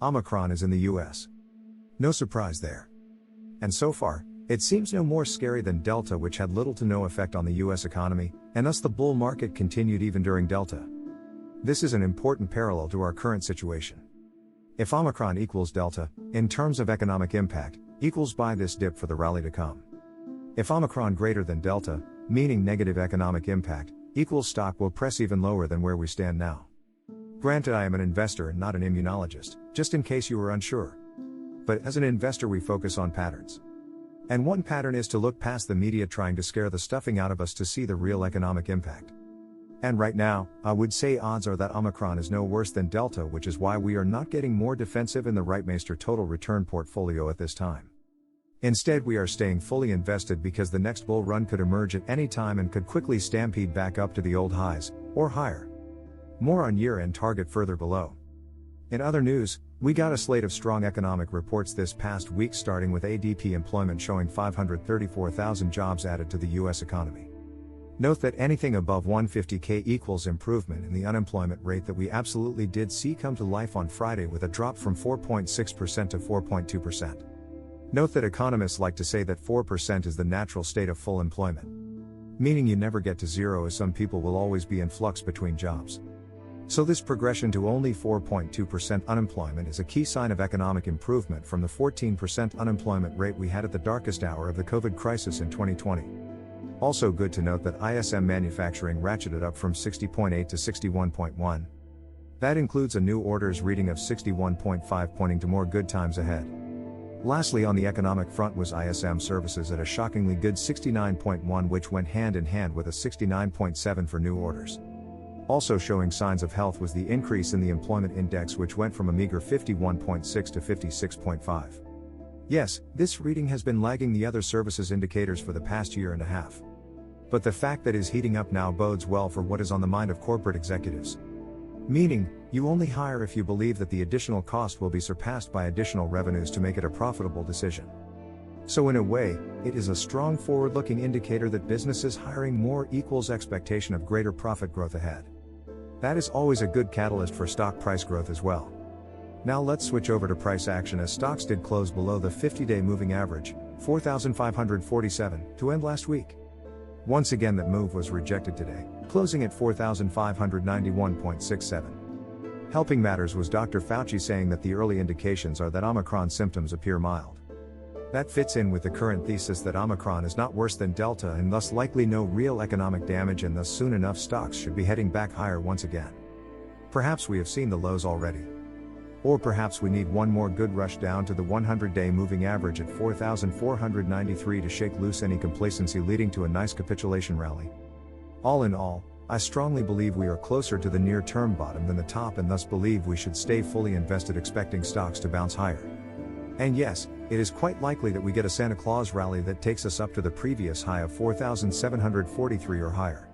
Omicron is in the US. No surprise there. And so far, it seems no more scary than Delta, which had little to no effect on the US economy, and thus the bull market continued even during Delta. This is an important parallel to our current situation. If Omicron equals Delta, in terms of economic impact, equals buy this dip for the rally to come. If Omicron greater than Delta, meaning negative economic impact, equals stock will press even lower than where we stand now. Granted, I am an investor and not an immunologist, just in case you were unsure. But as an investor, we focus on patterns. And one pattern is to look past the media trying to scare the stuffing out of us to see the real economic impact. And right now, I would say odds are that Omicron is no worse than Delta, which is why we are not getting more defensive in the Reitmeister total return portfolio at this time. Instead, we are staying fully invested because the next bull run could emerge at any time and could quickly stampede back up to the old highs, or higher. More on year-end target further below. In other news, we got a slate of strong economic reports this past week, starting with ADP employment showing 534,000 jobs added to the US economy. Note that anything above 150K equals improvement in the unemployment rate that we absolutely did see come to life on Friday, with a drop from 4.6% to 4.2%. Note that economists like to say that 4% is the natural state of full employment. Meaning you never get to zero, as some people will always be in flux between jobs. So this progression to only 4.2% unemployment is a key sign of economic improvement from the 14% unemployment rate we had at the darkest hour of the COVID crisis in 2020. Also good to note that ISM manufacturing ratcheted up from 60.8 to 61.1. That includes a new orders reading of 61.5, pointing to more good times ahead. Lastly, on the economic front was ISM services at a shockingly good 69.1, which went hand in hand with a 69.7 for new orders. Also showing signs of health was the increase in the employment index, which went from a meager 51.6 to 56.5. Yes, this reading has been lagging the other services indicators for the past year and a half. But the fact that is heating up now bodes well for what is on the mind of corporate executives. Meaning, you only hire if you believe that the additional cost will be surpassed by additional revenues to make it a profitable decision. So in a way, it is a strong forward-looking indicator that businesses hiring more equals expectation of greater profit growth ahead. That is always a good catalyst for stock price growth as well. Now let's switch over to price action, as stocks did close below the 50-day moving average, 4,547, to end last week. Once again, that move was rejected today, closing at 4,591.67. Helping matters was Dr. Fauci saying that the early indications are that Omicron symptoms appear mild. That fits in with the current thesis that Omicron is not worse than Delta and thus likely no real economic damage, and thus soon enough stocks should be heading back higher once again. Perhaps we have seen the lows already. Or perhaps we need one more good rush down to the 100-day moving average at 4,493 to shake loose any complacency, leading to a nice capitulation rally. All in all, I strongly believe we are closer to the near-term bottom than the top, and thus believe we should stay fully invested, expecting stocks to bounce higher. And yes, it is quite likely that we get a Santa Claus rally that takes us up to the previous high of 4,743 or higher.